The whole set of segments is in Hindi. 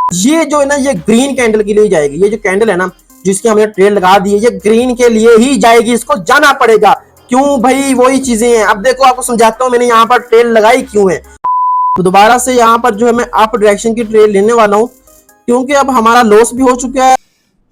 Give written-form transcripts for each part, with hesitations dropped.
ये जो है ना, ये ग्रीन कैंडल के लिए जाएगी। ये जो कैंडल है ना, जिसकी हमने ट्रेड लगा दी है, ये ग्रीन के लिए ही जाएगी, इसको जाना पड़ेगा। क्यों भाई? वही चीजें हैं। अब देखो, आपको समझाता हूँ मैंने यहाँ पर ट्रेड लगाई क्यों है। तो दोबारा से यहाँ पर जो है मैं अप डायरेक्शन की ट्रेड लेने वाला हूँ, क्योंकि अब हमारा लॉस भी हो चुका है।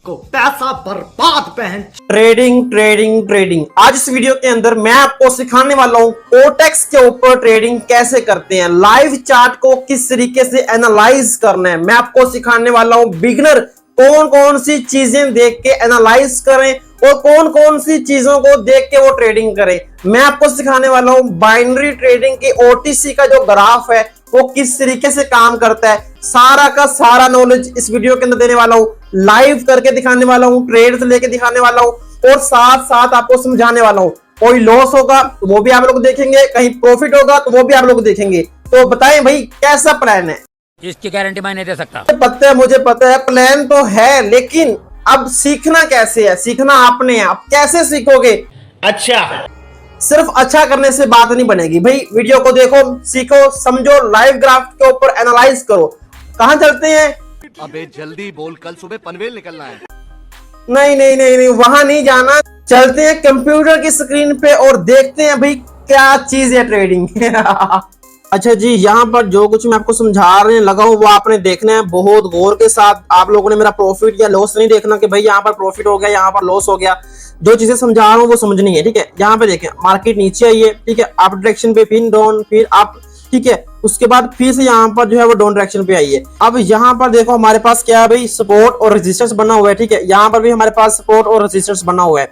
को पैसा बर्बाद पहन। Trading trading trading. आज इस वीडियो के अंदर मैं आपको सिखाने वाला हूं कोटेक्स के ऊपर ट्रेडिंग कैसे करते हैं, लाइव चार्ट को किस तरीके से एनालाइज करना है। मैं आपको सिखाने वाला हूं बिगिनर कौन कौन सी चीजें देख के एनालाइज करें और कौन कौन सी चीजों को देख के वो ट्रेडिंग करें। मैं आपको सिखाने वाला हूं बाइनरी ट्रेडिंग की ओटीसी का जो ग्राफ है वो किस तरीके से काम करता है। सारा का सारा नॉलेज इस वीडियो के अंदर देने वाला हूं, लाइव करके दिखाने वाला हूं, ट्रेड्स लेके दिखाने वाला हूं और साथ साथ आपको समझाने वाला हूं। कोई लॉस होगा तो वो भी आप लोग देखेंगे, कहीं प्रॉफिट होगा तो वो भी आप लोग देखेंगे। तो बताएं भाई कैसा प्लान है? इसकी गारंटी मैं नहीं दे सकता। मुझे पता है प्लान तो है, लेकिन अब सीखना कैसे है? सीखना आपने है। अब कैसे सीखोगे? अच्छा, सिर्फ अच्छा करने से बात नहीं बनेगी भाई। वीडियो को देखो, सीखो, समझो, लाइव ग्राफ के ऊपर एनालाइज करो। कहां चलते हैं? अबे जल्दी बोल, कल सुबह पनवेल निकलना है। नहीं नहीं नहीं नहीं, वहां नहीं जाना। चलते हैं कंप्यूटर की स्क्रीन पे और देखते हैं भाई क्या चीज है ट्रेडिंग। अच्छा जी, यहाँ पर जो कुछ मैं आपको समझाने लगा हूँ वो आपने देखना है बहुत गौर के साथ। आप लोगों ने मेरा प्रॉफिट या लॉस नहीं देखना कि भाई यहाँ पर प्रॉफिट हो गया, यहाँ पर लॉस हो गया। जो चीजें समझा रहा हूँ वो समझनी है, ठीक है। यहाँ पे देखें, मार्केट नीचे आई है, ठीक है, अप डायरेक्शन पे, फिर डाउन, फिर अप, ठीक है। उसके बाद फिर से यहाँ पर जो है वो डाउन डायरेक्शन पे आई है। अब यहाँ पर देखो हमारे पास क्या है भाई, सपोर्ट और रेजिस्टेंस बना हुआ है, ठीक है। यहाँ पर भी हमारे पास सपोर्ट और रेजिस्टेंस बना हुआ है।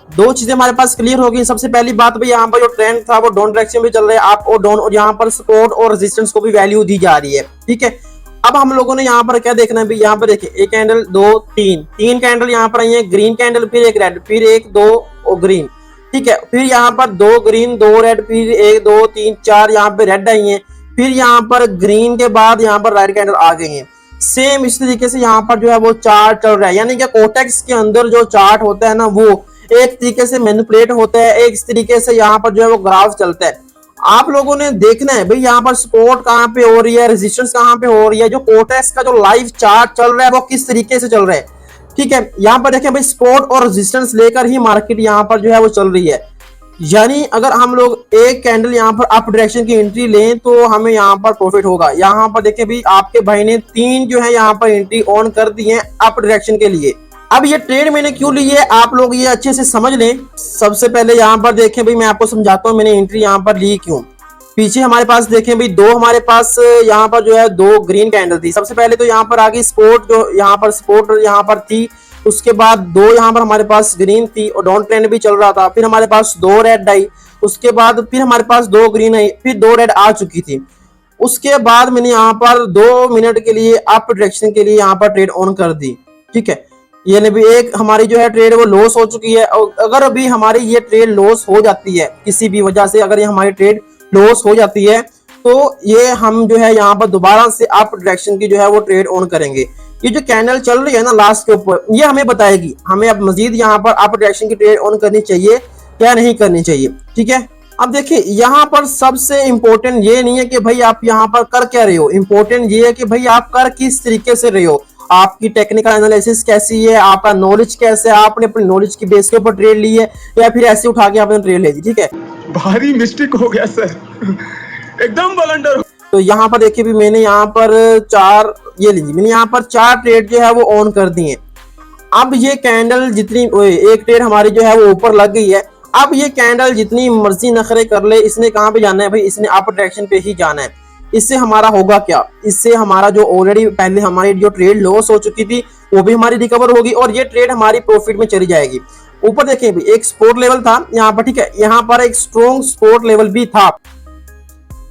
दो चीजें हमारे पास क्लियर हो गई। सबसे पहली बात भाई, यहाँ पर जो ट्रेंड था वो डाउन डायरेक्शन में चल रहा है, अप और डाउन, और यहाँ पर सपोर्ट और रेजिस्टेंस को भी वैल्यू दी जा रही है, ठीक है। अब हम लोगों ने यहाँ पर क्या देखना है भाई, यहाँ पर देखिए एक कैंडल, दो, तीन कैंडल यहाँ पर आई है, ग्रीन कैंडल, फिर एक रेड, फिर एक, दो और ग्रीन, ठीक है। फिर यहाँ पर दो ग्रीन, दो रेड, फिर एक, दो, तीन, चार यहाँ पे रेड आई है। फिर यहाँ पर ग्रीन के बाद यहाँ पर रेड कैंडल आ गई है। सेम इस तरीके से यहाँ पर जो है वो चार्ट चल रहा है। यानी कि कोटेक्स के अंदर जो चार्ट होता है ना, वो एक तरीके से मैनिपुलेट होता है, एक तरीके से यहाँ पर जो है वो ग्राफ चलता है। आप लोगों ने देखना है भाई यहाँ पर सपोर्ट कहाँ पे हो रही है, रेजिस्टेंस कहाँ पे हो रही है, जो कोटेक्स का जो लाइव चार्ट चल रहा है वो किस तरीके से चल रहा है, ठीक है। यहाँ पर देखें भाई, सपोर्ट और रेजिस्टेंस लेकर ही मार्केट यहाँ पर जो है वो चल रही है। यानी अगर हम लोग एक कैंडल यहाँ पर अप डायरेक्शन की एंट्री लें तो हमें यहाँ पर प्रॉफिट होगा। यहाँ पर देखें भाई, आपके भाई ने 3 जो है यहाँ पर एंट्री ऑन कर दी है अप डायरेक्शन के लिए। अब ये ट्रेड मैंने क्यों ली है, आप लोग ये अच्छे से समझ लें। सबसे पहले यहाँ पर देखें भाई, मैं आपको समझाता हूँ मैंने एंट्री यहाँ पर ली क्यों। पीछे हमारे पास देखें भाई, दो हमारे पास यहाँ पर जो है दो ग्रीन कैंडल थी। सबसे पहले तो यहाँ पर आ गई सपोर्ट, जो यहाँ पर सपोर्ट यहाँ पर थी। उसके बाद दो यहाँ पर हमारे पास ग्रीन थी और डाउन ट्रेंड भी चल रहा था। फिर हमारे पास दो रेड आई, उसके बाद फिर हमारे पास दो ग्रीन आई, फिर दो रेड आ चुकी थी। उसके बाद मैंने यहाँ पर 2 मिनट के लिए अप डायरेक्शन के लिए यहाँ पर ट्रेड ऑन कर दी, ठीक है। यानी भी एक हमारी जो है ट्रेड वो लॉस हो चुकी है। अगर अभी हमारी ये ट्रेड लॉस हो जाती है किसी भी वजह से, अगर ये हमारी ट्रेड लॉस हो जाती है तो ये हम जो है यहाँ पर दोबारा से अप डायरेक्शन की जो है वो ट्रेड ऑन करेंगे। ये जो कैंडल चल रही है ना लास्ट के ऊपर, ये हमें बताएगी हमें अब मजीद यहाँ पर अप डायरेक्शन की ट्रेड ऑन करनी चाहिए या नहीं करनी चाहिए, ठीक है। अब देखिए यहाँ पर सबसे इंपॉर्टेंट ये नहीं है कि भाई आप यहाँ पर कर क्या रहे हो, इंपॉर्टेंट ये है कि भाई आप कर किस तरीके से रहे हो, आपकी टेक्निकल एनालिसिस कैसी है, आपका नॉलेज कैसे है, आपने अपनी नॉलेज की बेस के ऊपर ट्रेड ली है या फिर ऐसे उठा के आपने ट्रेड ले ली, ठीक है। भारी मिस्टेक हो गया सर, एकदम ब्लंडर। तो यहाँ पर देखिए भी मैंने यहाँ पर 4 ये लीजिए, मैंने यहाँ पर 4 ट्रेड जो है वो ऑन कर दिए। अब ये कैंडल जितनी, एक ट्रेड हमारी जो है वो ऊपर लग गई है। अब ये कैंडल जितनी मर्जी नखरे कर ले, इसने कहाँ पे जाना है भाई, इसने अप डायरेक्शन पे ही जाना है। इससे हमारा होगा क्या, इससे हमारा जो ऑलरेडी पहले हमारी जो ट्रेड लॉस हो चुकी थी वो भी हमारी रिकवर होगी और ये ट्रेड हमारी प्रॉफिट में चली जाएगी। ऊपर देखिए भी एक सपोर्ट लेवल था यहाँ पर, ठीक है, यहाँ पर एक स्ट्रॉन्ग सपोर्ट लेवल भी था,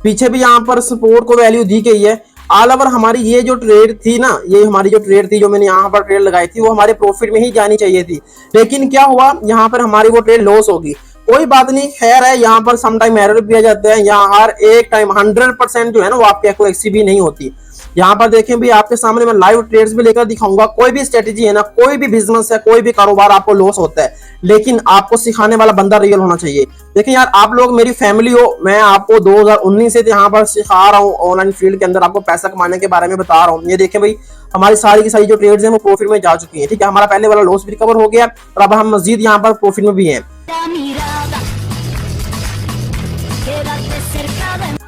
पीछे भी यहाँ पर सपोर्ट को वैल्यू दी गई है। ऑल ओवर हमारी ये जो ट्रेड थी ना, ये हमारी जो ट्रेड थी जो मैंने यहाँ पर ट्रेड लगाई थी वो हमारे प्रॉफिट में ही जानी चाहिए थी, लेकिन क्या हुआ, यहाँ पर हमारी वो ट्रेड लॉस होगी। कोई बात नहीं, खैर है, यहाँ पर सम टाइम एरर भी आ जाता है। यहाँ हर एक टाइम 100% जो है ना वो आपकी एक्यूरेसी भी नहीं होती। यहाँ पर देखें भी आपके सामने मैं लाइव ट्रेड्स भी लेकर दिखाऊंगा। कोई भी स्ट्रेटेजी है ना, कोई भी बिजनेस है, कोई भी कारोबार आपको लॉस होता है, लेकिन आपको सिखाने वाला बंदा रियल होना चाहिए। देखिए यार, आप लोग मेरी फैमिली हो, मैं आपको 2019 से यहाँ पर सिखा रहा हूँ, ऑनलाइन फील्ड के अंदर आपको पैसा कमाने के बारे में बता रहा हूँ। ये देखें भाई, हमारी सारी की सारी जो ट्रेड्स हैं वो प्रॉफिट में जा चुकी है। ठीक है, हमारा पहले वाला लॉस भी रिकवर हो गया और अब हम मजीद यहाँ पर प्रॉफिट में भी हैं।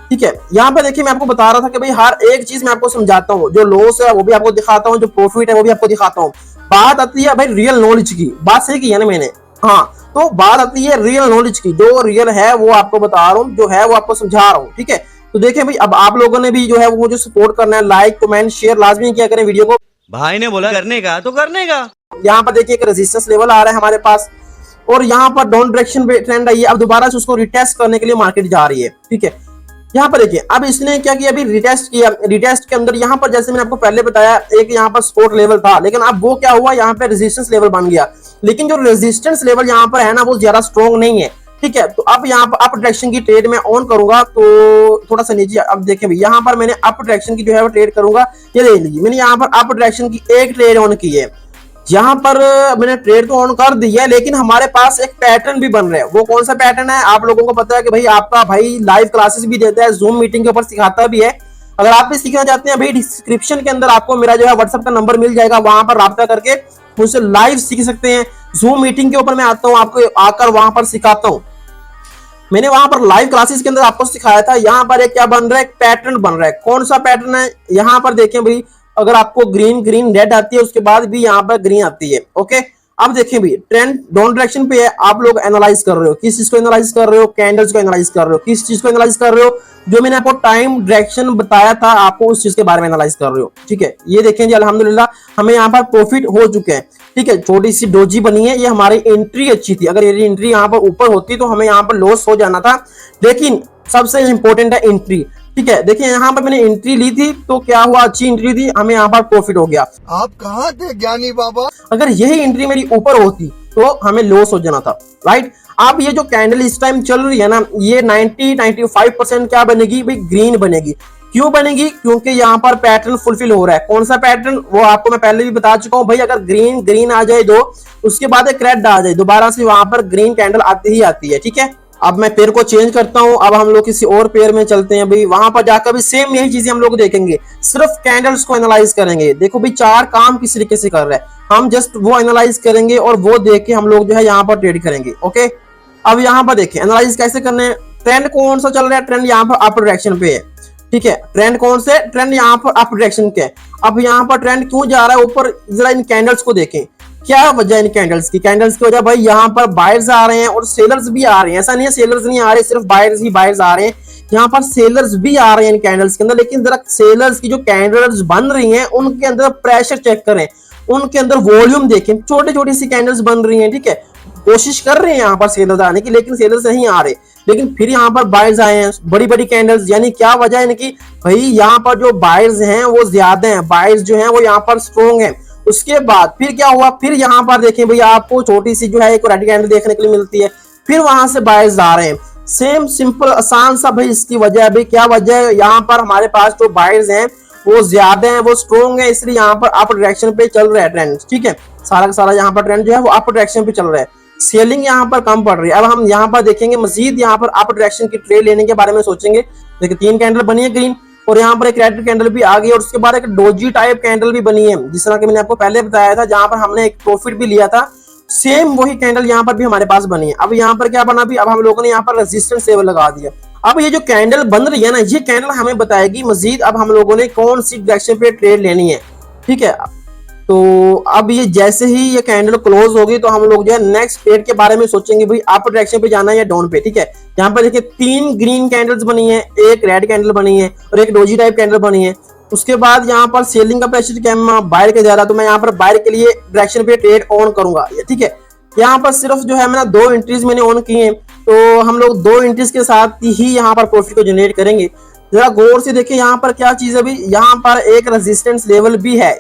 ठीक है, यहाँ पे देखिए मैं आपको बता रहा था कि भाई हर एक चीज मैं आपको समझाता हूँ, जो लॉस है वो भी आपको दिखाता हूँ, जो प्रॉफिट है वो भी आपको दिखाता हूँ। बात आती है भाई रियल नॉलेज की, बात सही की है ना मैंने? हाँ, तो बात आती है रियल नॉलेज की, जो रियल है वो आपको बता रहा हूँ, जो है वो आपको समझा रहा हूँ। ठीक है, तो देखें भाई, अब आप लोगों ने भी जो है वो मुझे सपोर्ट करना है, लाइक कमेंट शेयर लाजमी किया करें वीडियो को। भाई ने बोला करने का तो करने का। यहाँ पर देखिए एक रेजिस्टेंस लेवल आ रहा है हमारे पास और यहाँ पर डाउन डायरेक्शन पे ट्रेंड आई है। अब दोबारा से उसको रिटेस्ट करने के लिए मार्केट जा रही है। ठीक है, यहाँ पर देखिए अब इसने क्या किया, अभी रिटेस्ट किया। रिटेस्ट के अंदर यहाँ पर जैसे मैंने आपको पहले बताया, एक यहाँ पर सपोर्ट लेवल था, लेकिन अब वो क्या हुआ, यहाँ पे रेजिस्टेंस लेवल बन गया। लेकिन जो रेजिस्टेंस लेवल यहाँ पर है ना, वो ज्यादा स्ट्रॉन्ग नहीं है। ठीक है, तो अब यहाँ पर अप डायरेक्शन की ट्रेड में ऑन करूंगा, तो थोड़ा सा नीचे अब देखें भाई, यहाँ पर मैंने अप डायरेक्शन की जो है वो ट्रेड करूंगा। ये देख लीजिए, मैंने यहाँ पर अप डायरेक्शन की एक ट्रेड ऑन की है। यहाँ पर मैंने ट्रेड तो ऑन कर दी है, लेकिन हमारे पास एक पैटर्न भी बन रहा है। वो कौन सा पैटर्न है, आप लोगों को पता है कि भाई आपका भाई लाइव क्लासेस भी देता है, जूम मीटिंग के ऊपर सिखाता भी है। अगर आप भी सीखना चाहते हैं भाई, डिस्क्रिप्शन के अंदर आपको मेरा जो है व्हाट्सएप का नंबर मिल जाएगा, वहां पर राब्ता करके मुझसे लाइव सीख सकते हैं। जूम मीटिंग के ऊपर मैं आता हूँ, आपको आकर वहां पर सिखाता हूँ। मैंने वहां पर लाइव क्लासेस के अंदर आपको सिखाया था। यहाँ पर एक क्या बन रहा है, एक पैटर्न बन रहा है। कौन सा पैटर्न है, यहाँ पर देखें भाई, अगर आपको ग्रीन ग्रीन रेड आती है, उसके बाद भी यहाँ पर ग्रीन आती है। ओके, अब देखें भी ट्रेंड डाउन डायरेक्शन पे है। आप लोग एनालाइज कर रहे हो, किस चीज को एनालाइज कर रहे हो, कैंडल्स को एनालाइज कर रहे हो, किस चीज को एनालाइज कर रहे हो, जो मैंने आपको टाइम डायरेक्शन बताया था, आपको उस चीज के बारे में एनालाइज कर रहे हो। ठीक है, ये देखें जी, अल्हम्दुलिल्लाह हमें यहाँ पर प्रॉफिट हो चुके हैं। ठीक है, छोटी सी डोजी बनी है, ये हमारी एंट्री अच्छी थी। अगर ये एंट्री यहाँ पर ऊपर होती तो हमें यहाँ पर लॉस हो जाना था, लेकिन सबसे इंपॉर्टेंट है एंट्री। ठीक है, देखिए यहाँ पर मैंने एंट्री ली थी, तो क्या हुआ, अच्छी एंट्री थी, हमें यहाँ पर प्रॉफिट हो गया। आप कहाँ थे ज्ञानी बाबा? अगर यही एंट्री मेरी ऊपर होती तो हमें लॉस हो जाना था, राइट। अब ये जो कैंडल इस टाइम चल रही है ना, ये 90-95% क्या बनेगी भाई, ग्रीन बनेगी। क्यों बनेगी, क्योंकि यहाँ पर पैटर्न फुलफिल हो रहा है। कौन सा पैटर्न, वो आपको मैं पहले भी बता चुका हूँ भाई। अगर ग्रीन ग्रीन आ जाए दो, उसके बाद एक रेड आ जाए, दोबारा से वहां पर ग्रीन कैंडल आती ही आती है। ठीक है, अब मैं पेयर को चेंज करता हूं, अब हम लोग किसी और पेयर में चलते हैं भाई। वहां पर जाकर भी सेम यही चीजें हम लोग देखेंगे, सिर्फ कैंडल्स को एनालाइज करेंगे। देखो भाई, चार काम किस तरीके से कर रहा है, हम जस्ट वो एनालाइज करेंगे और वो देख के हम लोग जो है यहाँ पर ट्रेड करेंगे। ओके, अब यहाँ पर देखें एनालाइज कैसे करने हैं। ट्रेंड कौन सा चल रहा है, ट्रेंड यहाँ पर अप डायरेक्शन पे है। ठीक है, ट्रेंड कौन से, ट्रेंड यहाँ पर अप डायरेक्शन के। अब यहाँ पर ट्रेंड क्यों जा रहा है ऊपर, जरा इन कैंडल्स को देखें, क्या वजह है इन कैंडल्स की। कैंडल्स की वजह भाई, यहाँ पर बायर्स आ रहे हैं और सेलर्स भी आ रहे हैं। ऐसा नहीं है सेलर्स नहीं आ रहे, सिर्फ बायर्स ही बायर्स आ रहे हैं। यहाँ पर सेलर्स भी आ रहे हैं इन कैंडल्स के अंदर, लेकिन जरा सेलर्स की जो कैंडल्स बन रही हैं उनके अंदर प्रेशर चेक करें, उनके अंदर वॉल्यूम देखें। छोटी छोटी सी कैंडल्स बन रही हैं। ठीक है, कोशिश कर रहे हैं यहाँ पर सेलर्स आने की, लेकिन सेलर्स नहीं आ रहे। लेकिन फिर यहाँ पर बायर्स आए हैं, बड़ी बड़ी कैंडल्स। यानी क्या वजह है इनकी, भाई यहाँ पर जो बायर्स हैं वो ज्यादा हैं, बायर्स जो हैं वो यहाँ पर स्ट्रॉन्ग हैं। उसके बाद फिर क्या हुआ, फिर यहाँ पर देखें भाई, आपको छोटी सी जो है एक रेड कैंडल देखने के लिए मिलती है, फिर वहां से बायर्स आ रहे हैं। सेम सिंपल आसान सा भाई इसकी वजह है। भाई क्या वजह है, यहाँ पर हमारे पास जो बायर्स हैं वो ज्यादा हैं, वो स्ट्रॉन्ग है, इसलिए यहाँ पर अप डायरेक्शन पे चल रहा है ट्रेंड। ठीक है, सारा का सारा यहाँ पर ट्रेंड जो है वो अप डायरेक्शन पे चल रहा है, सेलिंग यहाँ पर कम पड़ रही है। अब हम यहाँ पर देखेंगे मजीद यहाँ पर अप डायरेक्शन की ट्रेड लेने के बारे में सोचेंगे। देखिए 3 कैंडल बनी है ग्रीन, और यहाँ पर एक रेड कैंडल भी आ गई, और उसके बाद एक डोजी टाइप कैंडल भी बनी है, जिस तरह की मैंने आपको पहले बताया था, जहां पर हमने एक प्रॉफिट भी लिया था। सेम वही कैंडल यहाँ पर भी हमारे पास बनी है। अब यहाँ पर क्या बना, भी अब हम लोगों ने यहाँ पर रेजिस्टेंस लेवल लगा दिया। अब ये जो कैंडल बन रही है ना, ये कैंडल हमें बताएगी मजीद अब हम लोगों ने कौन सी डायरेक्शन पे ट्रेड लेनी है। ठीक है, तो अब ये जैसे ही ये कैंडल क्लोज होगी तो हम लोग जो है नेक्स्ट ट्रेड के बारे में सोचेंगे, भाई अप डायरेक्शन पे जाना है या डाउन पे। ठीक है, यहाँ पर देखिए 3 ग्रीन कैंडल्स बनी है, एक रेड कैंडल बनी है और एक डोजी टाइप कैंडल बनी है। उसके बाद यहाँ पर सेलिंग का प्रेशर कम, बायर के ज्यादा, तो मैं यहाँ पर बायर के लिए डायरेक्शन पे ट्रेड ऑन करूंगा। ठीक है, यहाँ पर सिर्फ जो है मैंने 2 एंट्रीज मैंने ऑन की हैं, तो हम लोग 2 एंट्रीज के साथ ही यहाँ पर प्रॉफिट को जनरेट करेंगे। जरा गौर से देखिए यहाँ पर क्या चीज है भाई, यहाँ पर एक रेजिस्टेंस लेवल भी है,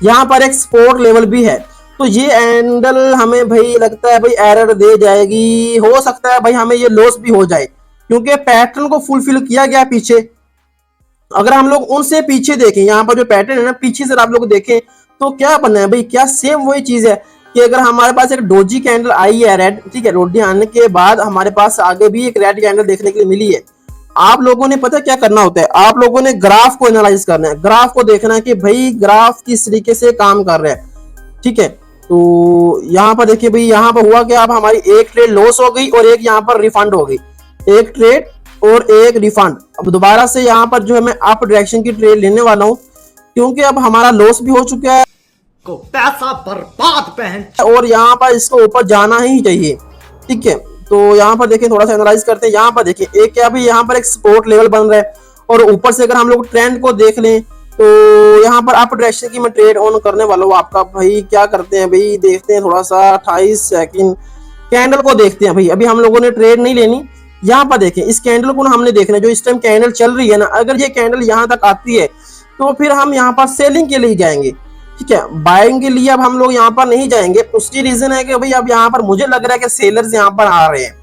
यहाँ पर एक सपोर्ट लेवल भी है। तो ये कैंडल हमें भाई लगता है भाई एरर दे जाएगी, हो सकता है भाई हमें ये लॉस भी हो जाए, क्योंकि पैटर्न को फुलफिल किया गया पीछे। अगर हम लोग उनसे पीछे देखें, यहाँ पर जो पैटर्न है ना, पीछे से आप लोग देखें तो क्या बना है भाई, क्या सेम वही चीज है कि अगर हमारे पास एक डोजी कैंडल आई है रेड, ठीक है, डोजी आने के बाद हमारे पास आगे भी एक रेड कैंडल देखने के लिए मिली है। आप लोगों ने पता क्या करना होता है, आप लोगों ने ग्राफ को एनालाइज करना है, ग्राफ को देखना है कि भाई ग्राफ किस तरीके से काम कर रहा है, ठीक है। तो यहाँ पर देखिए भाई, यहाँ पर हुआ कि अब हमारी एक ट्रेड लॉस हो गई और एक यहाँ पर रिफंड हो गई, एक ट्रेड और एक रिफंड। अब दोबारा से यहाँ पर जो है मैं अप डायरेक्शन की ट्रेड लेने वाला हूँ, क्योंकि अब हमारा लॉस भी हो चुका है को पैसा बर्बाद पहन। और यहाँ पर इसको ऊपर जाना ही चाहिए, ठीक है। तो यहाँ पर देखिए, थोड़ा सा एनालाइज करते हैं। यहाँ पर देखिए एक क्या भी यहाँ पर एक सपोर्ट लेवल बन रहा है और ऊपर से अगर हम लोग ट्रेंड को देख लें तो यहाँ पर अप डायरेक्शन की मैं ट्रेड ऑन करने वाला हूँ। आपका भाई क्या करते हैं भाई, देखते हैं थोड़ा सा 28 सेकंड कैंडल को देखते हैं भाई। अभी हम लोगों ने ट्रेड नहीं लेनी, यहाँ पर देखें इस कैंडल को ना हमने देखना है, जो इस टाइम कैंडल चल रही है ना, अगर ये कैंडल यहाँ तक आती है तो फिर हम यहाँ पर सेलिंग के लिए जाएंगे, ठीक है। बाइंग के लिए अब हम लोग यहाँ पर नहीं जाएंगे। उसकी रीजन है कि भाई अब यहाँ पर मुझे लग रहा है कि सेलर्स यहाँ पर आ रहे हैं,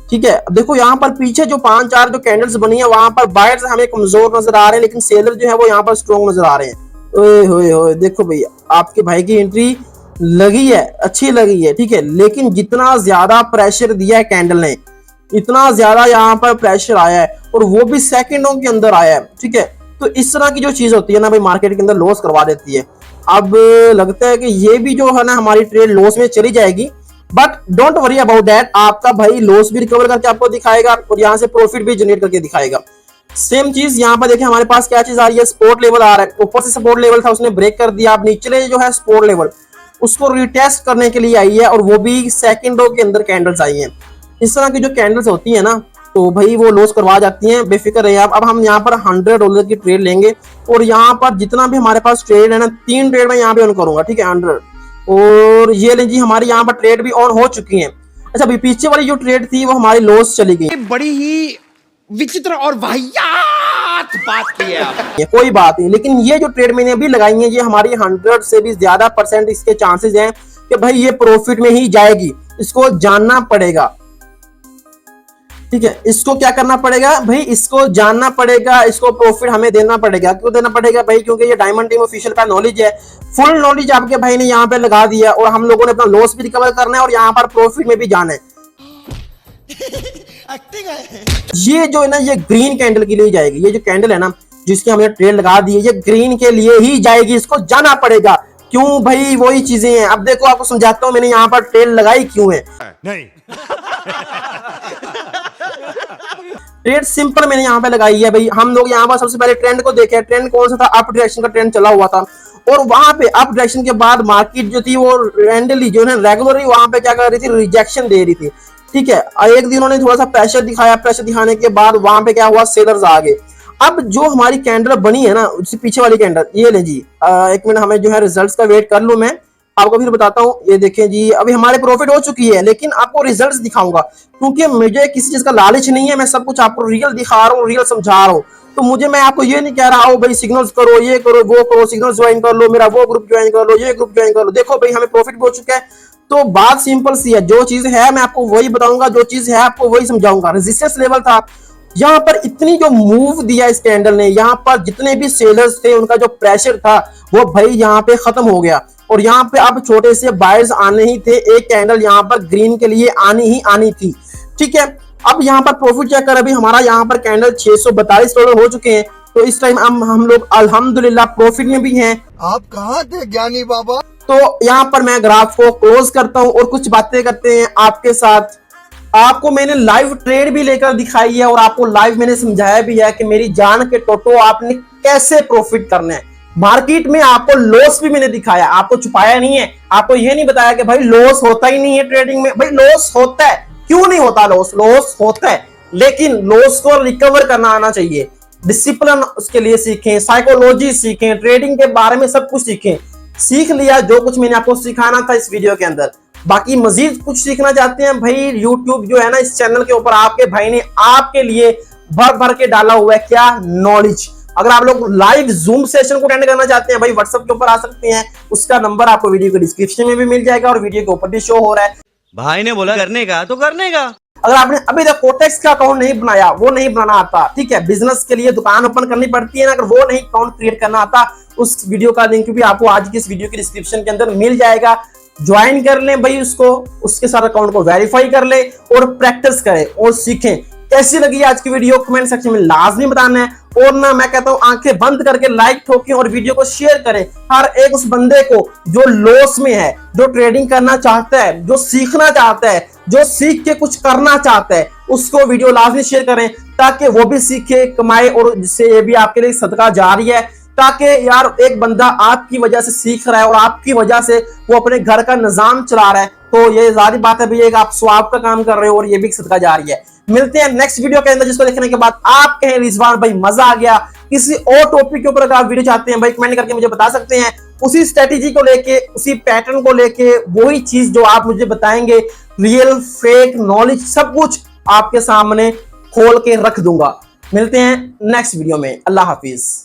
ठीक है। अब देखो यहाँ पर पीछे जो 5-4 जो कैंडल्स बनी है वहां पर बायर्स हमें कमजोर नजर आ रहे हैं, लेकिन सेलर जो है वो यहाँ पर स्ट्रॉन्ग नजर आ रहे हैं। ओए होए होए, देखो भैया आपके भाई की एंट्री लगी है, अच्छी लगी है, ठीक है, लेकिन जितना ज्यादा प्रेशर दिया है कैंडल ने, इतना ज्यादा यहाँ पर प्रेशर आया है और वो भी सेकंडों के अंदर आया है, ठीक है। तो इस तरह की जो चीज होती है ना भाई, मार्केट के अंदर लॉस करवा देती है। अब लगता है कि ये भी जो है ना हमारी ट्रेड लॉस में चली जाएगी, but don't worry about that, आपका भाई लॉस भी रिकवर करके आपको दिखाएगा और यहाँ से प्रॉफिट भी जनरेट करके दिखाएगा। सेम चीज यहाँ पर देखिए, हमारे पास क्या चीज आ रही है, सपोर्ट लेवल आ रहा है। ऊपर से सपोर्ट लेवल था, उसने ब्रेक कर दिया। अब निचले जो है सपोर्ट लेवल, उसको रिटेस्ट करने के लिए आई है और वो भी सेकंडों के अंदर कैंडल्स आई हैं। इस तरह की जो कैंडल्स होती है ना, तो भाई वो लॉस करवा जाती हैं, बेफिक्र रहिए आप। अब हम यहाँ पर $100 की ट्रेड लेंगे और यहाँ पर जितना भी हमारे पास ट्रेड है ना, 3 ट्रेड में यहाँ पे ऑन करूंगा, ठीक है, 100। और ये लें जी, हमारी यहाँ पर ट्रेड भी ऑन हो चुकी है। अच्छा, अभी पीछे वाली जो ट्रेड थी वो हमारी लॉस चली गई। बड़ी ही विचित्र और वाहियात बात की है आपने। ये कोई बात नहीं, लेकिन ये जो ट्रेड मैंने अभी लगाई है, ये हमारी 100 से भी ज्यादा % इसके चांसेस हैं कि भाई ये प्रॉफिट में ही जाएगी। इसको जानना पड़ेगा, ठीक है। इसको क्या करना पड़ेगा भाई, इसको जानना पड़ेगा, इसको प्रॉफिट हमें देना पड़ेगा। क्यों देना पड़ेगा भाई, क्योंकि ये डायमंड टीम ऑफिशियल का नॉलेज है, फुल नॉलेज आपके भाई ने यहाँ पे लगा दिया और हम लोगों ने अपना लॉस भी रिकवर करना है और यहाँ पर प्रॉफिट में भी जाना है। ये जो है ना, ये ग्रीन कैंडल के लिए जाएगी। ये जो कैंडल है ना जिसकी हमने ट्रेड लगा दी है, ये ग्रीन के लिए ही जाएगी, इसको जाना पड़ेगा। क्यों भाई, वही चीजें हैं। अब देखो आपको समझाता हूँ मैंने यहाँ पर ट्रेड लगाई क्यों है। नहीं ट्रेड सिंपल मैंने यहाँ पे लगाई है भाई। हम लोग यहाँ पर सबसे पहले ट्रेंड को देखे, ट्रेंड कौन सा था, अप डायरेक्शन का ट्रेंड चला हुआ था और वहां पे अप डायरेक्शन के बाद मार्केट जो थी वो रैंडमली जो है रेगुलरली वहां पे क्या कर रही थी, रिजेक्शन दे रही थी, ठीक है। एक दिन उन्होंने थोड़ा सा प्रेशर दिखाया, प्रेशर दिखाने के बाद वहां पे क्या हुआ, सेलर्स आ गए। अब जो हमारी कैंडल बनी है ना, उससे पीछे वाली कैंडल, ये ले जी, 1 मिनट हमें जो है रिजल्ट्स का वेट कर लूं, मैं आपको फिर बताता हूँ। ये देखें जी, अभी हमारे प्रॉफिट हो चुकी है, लेकिन आपको रिजल्ट्स दिखाऊंगा क्योंकि मुझे किसी चीज का लालच नहीं है। मैं सब कुछ आपको रियल दिखा रहा हूँ, रियल समझा रहा हूँ। तो मुझे, मैं आपको ये नहीं कह रहा हूँ भाई सिग्नल्स करो, ये करो, वो करो, सिग्नल्स ज्वाइन कर लो, मेरा वो ग्रुप ज्वाइन कर लो, ये ग्रुप ज्वाइन कर लो। देखो भाई हमें प्रॉफिट हो चुका है। तो बात सिंपल सी है, जो चीज है मैं आपको वही बताऊंगा, जो चीज है आपको वही समझाऊंगा। रेजिस्टेंस लेवल था यहाँ पर, इतनी जो मूव दिया इस कैंडल ने, यहाँ पर जितने भी सेलर्स थे उनका जो प्रेशर था वो भाई यहाँ पे खत्म हो गया और यहाँ पे अब छोटे से बायर्स आने ही थे। एक कैंडल यहाँ पर ग्रीन के लिए आनी ही आनी थी, ठीक है। अब यहाँ पर प्रॉफिट चेक कर, अभी हमारा यहाँ पर कैंडल $642 हो चुके हैं। तो इस टाइम हम लोग अल्हम्दुलिल्लाह प्रॉफिट में भी हैं। आप कहाँ थे ज्ञानी बाबा? तो यहाँ पर मैं ग्राफ को क्लोज करता हूँ और कुछ बातें करते हैं आपके साथ। आपको मैंने लाइव ट्रेड भी लेकर दिखाई है और आपको लाइव मैंने समझाया भी है कि मेरी जान के टोटो आपने कैसे प्रॉफिट करना है। मार्केट में आपको लॉस भी मैंने दिखाया, आपको छुपाया नहीं है। आपको ये नहीं बताया कि भाई लॉस होता ही नहीं है ट्रेडिंग में। भाई लॉस होता है, क्यों नहीं होता लॉस, लॉस होता है, लेकिन लॉस को रिकवर करना आना चाहिए। डिसिप्लिन उसके लिए सीखें, साइकोलॉजी सीखें, ट्रेडिंग के बारे में सब कुछ सीखें। सीख लिया जो कुछ मैंने आपको सिखाना था इस वीडियो के अंदर। बाकी मजीद कुछ सीखना चाहते हैं भाई, यूट्यूब जो है ना, इस चैनल के ऊपर आपके भाई ने आपके लिए भर भर के डाला हुआ है क्या, नॉलेज। अगर आप लोग लाइव जूम सेशन को अटेंड करना चाहते हैं भाई, व्हाट्सएप के ऊपर आ सकते हैं। उसका नंबर आपको वीडियो के डिस्क्रिप्शन में भी मिल जाएगा और वीडियो के ऊपर भी शो हो रहा है। भाई ने बोला करने का तो करने का। अगर आपने अभी तक कोटेक्स का अकाउंट नहीं बनाया, वो नहीं बनाना आता, ठीक है, बिजनेस के लिए दुकान ओपन करनी पड़ती है ना, अगर वो नहीं अकाउंट क्रिएट करना आता, उस वीडियो का लिंक भी आपको आज की इस वीडियो की डिस्क्रिप्शन के अंदर मिल जाएगा। ज्वाइन कर लें भाई उसको, उसके साथ अकाउंट को वेरीफाई कर ले और प्रैक्टिस करें और सीखें। कैसी लगी आज की वीडियो कमेंट सेक्शन में लाजमी बताना है। और ना मैं कहता हूं आंखें बंद करके लाइक ठोकें और वीडियो को शेयर करें हर एक उस बंदे को जो लॉस में है, जो ट्रेडिंग करना चाहता है, जो सीखना चाहता है, जो सीख के कुछ करना चाहता है, उसको वीडियो लाजमी शेयर करें ताकि वो भी सीखे, कमाए और जिससे ये भी आपके लिए सदका जारी है। ताकि यार एक बंदा आपकी वजह से सीख रहा है और आपकी वजह से वो अपने घर का निजाम चला रहा है, तो ये जारी बात है भैया, आप स्वाब का काम कर रहे हो और ये भी सदका जारी है। मिलते हैं नेक्स्ट वीडियो के अंदर, जिसको देखने के बाद आप कहें रिजवान भाई मजा आ गया। किसी और टॉपिक के ऊपर अगर आप वीडियो चाहते हैं भाई कमेंट करके मुझे बता सकते हैं, उसी स्ट्रेटेजी को लेके, उसी पैटर्न को लेके, वही चीज जो आप मुझे बताएंगे, रियल फेक नॉलेज सब कुछ आपके सामने खोल के रख दूंगा। मिलते हैं नेक्स्ट वीडियो में, अल्लाह हाफिज।